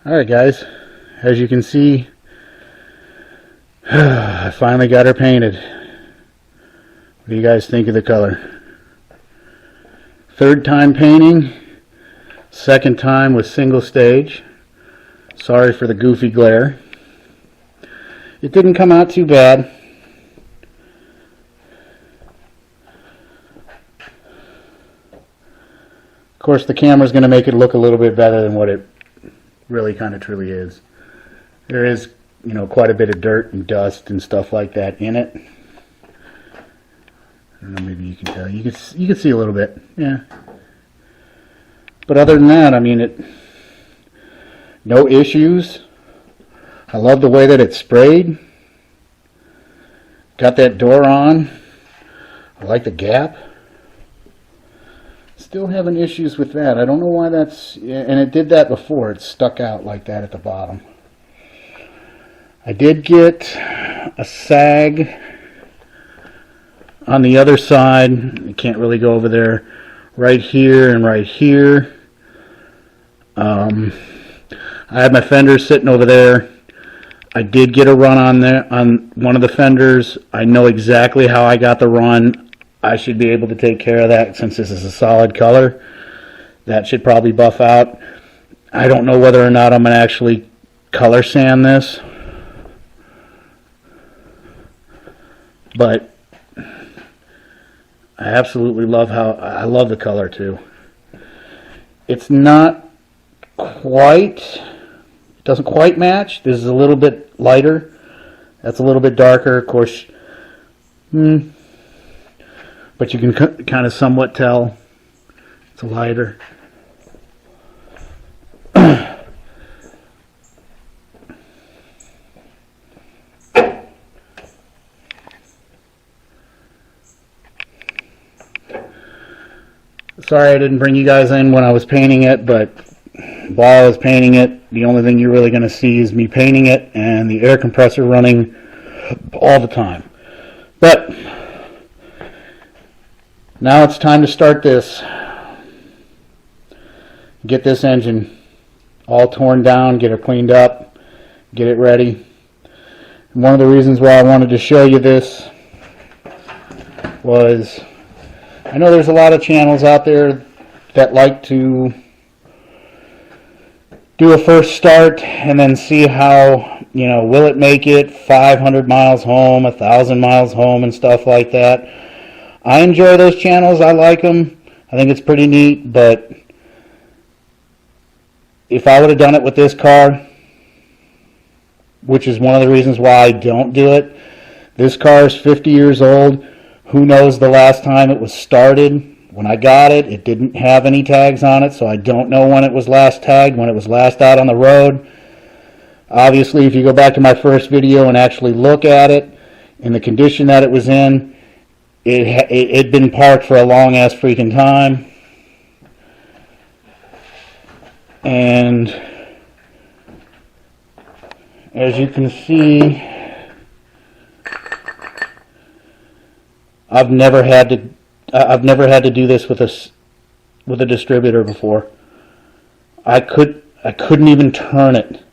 Alright guys, as you can see, I finally got her painted. What do you guys think of the color? Third time painting, second time with single stage. Sorry for the goofy glare. It didn't come out too bad. Of course, the camera's going to make it look a little bit better than what it really kind of truly is. There is, quite a bit of dirt and dust and stuff like that in it. I don't know, maybe you can tell. You can see a little bit, yeah. But other than that, I mean, no issues. I love the way that it's sprayed. Got that door on. I like the gap. Still having issues with that. I don't know why that's, and it did that before. It stuck out like that at the bottom. I did get a sag on the other side. I can't really go over there. Right here and right here. I had my fenders sitting over there. I did get a run on there on one of the fenders. I know exactly how I got the run. I should be able to take care of that since this is a solid color. That should probably buff out. I don't know whether or not I'm going to actually color sand this. But I absolutely love I love the color too. It's not quite, it doesn't quite match. This is a little bit lighter. That's a little bit darker, of course. But you can kind of somewhat tell it's a lighter. Sorry I didn't bring you guys in when I was painting it, but while I was painting it, the only thing you're really going to see is me painting it and the air compressor running all the time. But now it's time to start this. Get this engine all torn down, get it cleaned up, get it ready. And one of the reasons why I wanted to show you this was, I know there's a lot of channels out there that like to do a first start and then see how, will it make it 500 miles home, 1,000 miles home and stuff like that. I enjoy those channels. I like them. I think it's pretty neat, but if I would have done it with this car, which is one of the reasons why I don't do it, this car is 50 years old. Who knows the last time it was started? When I got it, it didn't have any tags on it, so I don't know when it was last tagged, when it was last out on the road. Obviously, if you go back to my first video and actually look at it, in the condition that it was in, it'd been parked for a long ass freaking time. And as you can see, I've never had to do this with a distributor before. I couldn't even turn it.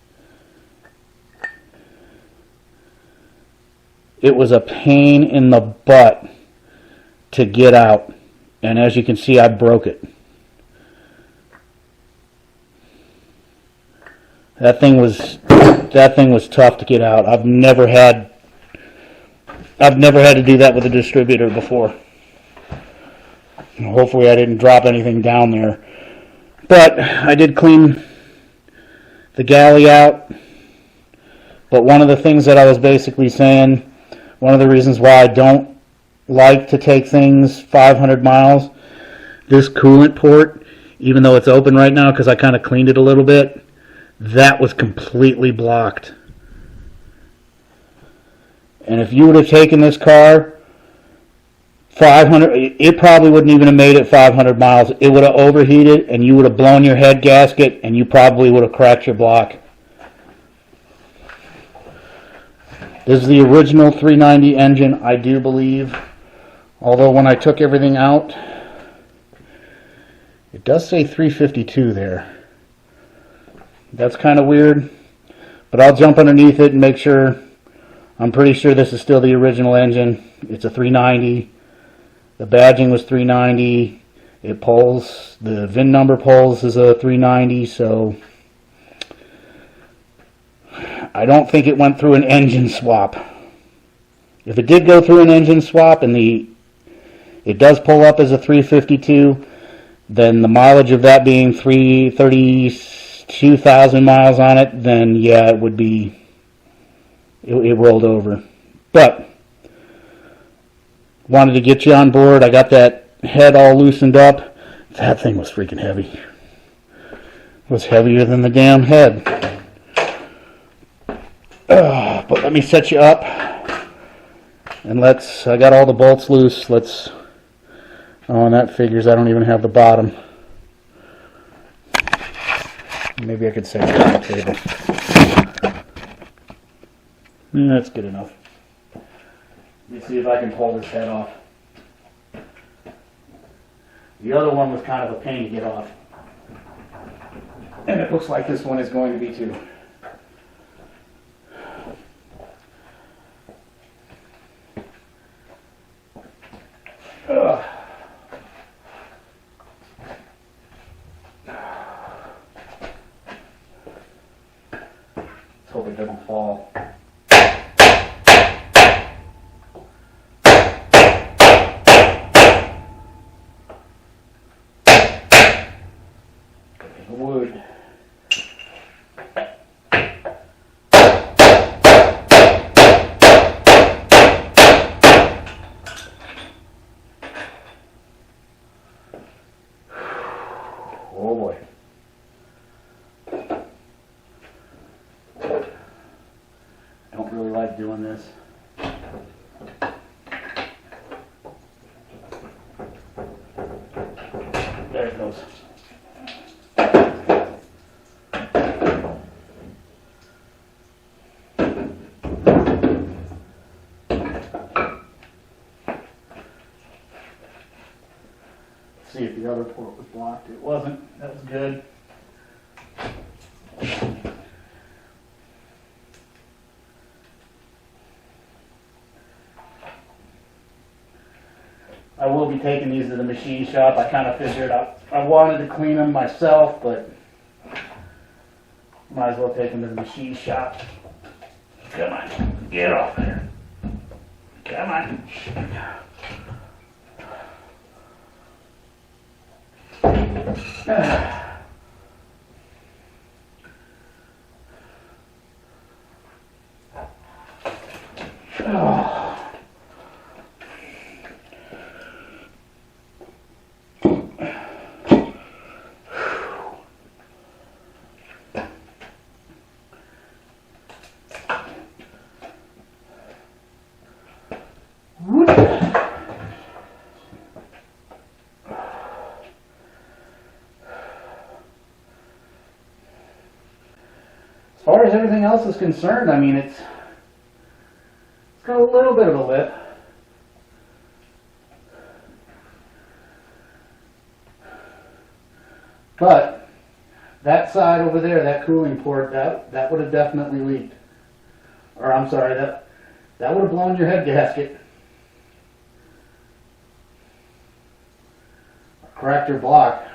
It was a pain in the butt to get out, and as you can see, I broke it. That thing was tough to get out. I've never had to do that with a distributor before. Hopefully I didn't drop anything down there. But I did clean the galley out. But one of the things that I was basically saying, one of the reasons why I don't like to take things 500 miles, this coolant port, even though it's open right now because I kind of cleaned it a little bit, that was completely blocked. And if you would have taken this car 500, it probably wouldn't even have made it 500 miles. It would have overheated and you would have blown your head gasket and you probably would have cracked your block. This is the original 390 engine, I do believe. Although when I took everything out, it does say 352 there. That's kind of weird. But I'll jump underneath it and make sure. I'm pretty sure this is still the original engine. It's a 390. The badging was 390. It pulls. The VIN number pulls is a 390. So I don't think it went through an engine swap. If it did go through an engine swap and it does pull up as a 352, then the mileage of that being 32,000 miles on it, then yeah, it would be, it rolled over. But wanted to get you on board. I got that head all loosened up. That thing was freaking heavy. It was heavier than the damn head. But let me set you up, and I got all the bolts loose. Oh, and that figures I don't even have the bottom. Maybe I could set you on the table. Yeah, that's good enough. Let me see if I can pull this head off. The other one was kind of a pain to get off. And it looks like this one is going to be too. Ugh. Let's hope it doesn't fall. Wood. Oh boy. I don't really like doing this. There it goes. See if the other port was blocked. It wasn't. That was good. I will be taking these to the machine shop. I kind of figured I wanted to clean them myself, but might as well take them to the machine shop. Come on, get off there. Come on. As far as everything else is concerned, I mean, it's got a little bit of a lip. But that side over there, that cooling port, that would have definitely leaked. Or I'm sorry, that would have blown your head gasket. Cracked your block.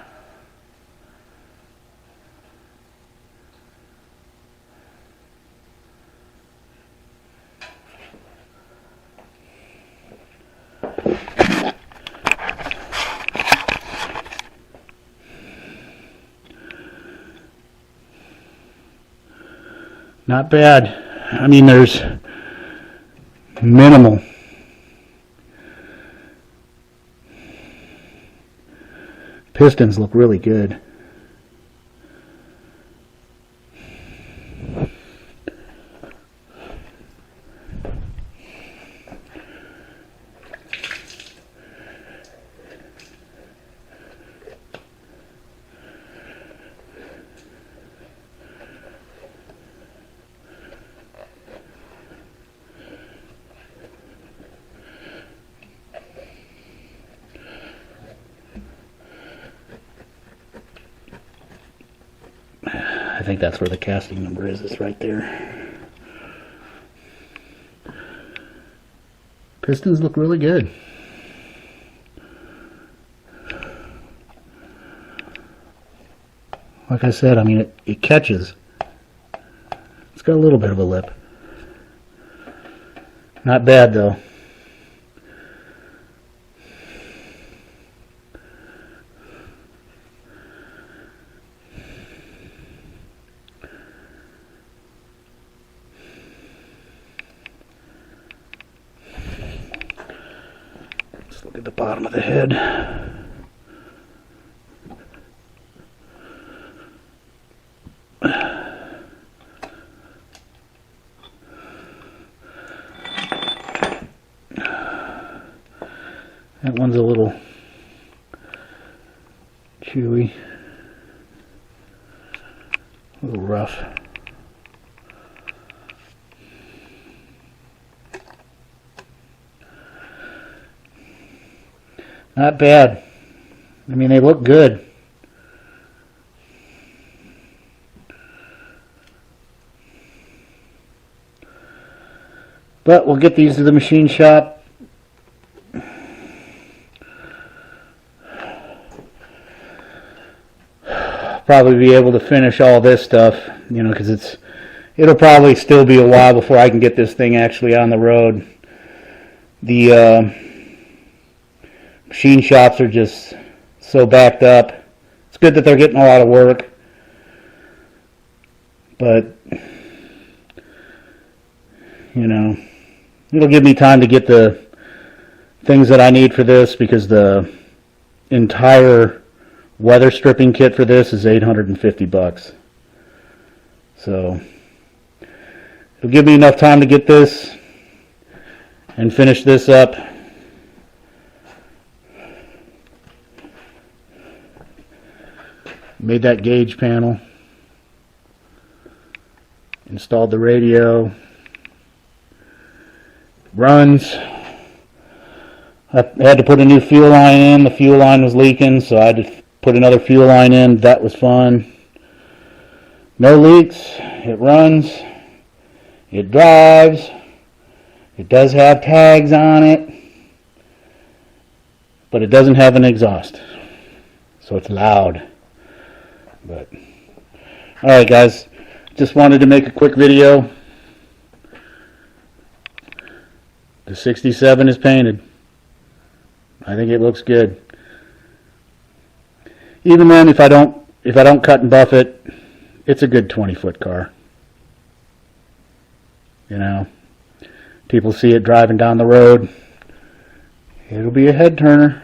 Not bad. I mean, there's minimal. Pistons look really good. I think that's where the casting number is. It's right there. Pistons look really good. Like I said, I mean, it catches. It's got a little bit of a lip. Not bad, though. Let's look at the bottom of the head. That one's a little chewy, a little rough. Not bad. I mean, they look good. But we'll get these to the machine shop. Probably be able to finish all this stuff, you know, because it'll probably still be a while before I can get this thing actually on the road. The machine shops are just so backed up. It's good that they're getting a lot of work, but you know, it'll give me time to get the things that I need for this, because the entire weather stripping kit for this is $850. So it'll give me enough time to get this and finish this up. Made that gauge panel, installed the radio, runs. I had to put a new fuel line in. The fuel line was leaking, so I had to put another fuel line in. That was fun. No leaks. It runs. It drives. It does have tags on it, but it doesn't have an exhaust, so it's loud. But alright guys, just wanted to make a quick video. The 67 is painted. I think it looks good. Even then, if I don't cut and buff it, it's a good 20-foot car. You know, people see it driving down the road. It'll be a head turner.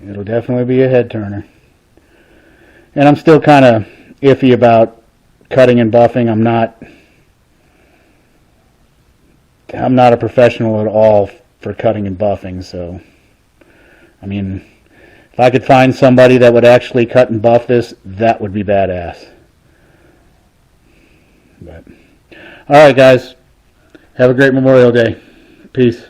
It'll definitely be a head turner. And I'm still kind of iffy about cutting and buffing. I'm not a professional at all for cutting and buffing, so I mean, if I could find somebody that would actually cut and buff this, that would be badass. But alright guys, have a great Memorial Day. Peace.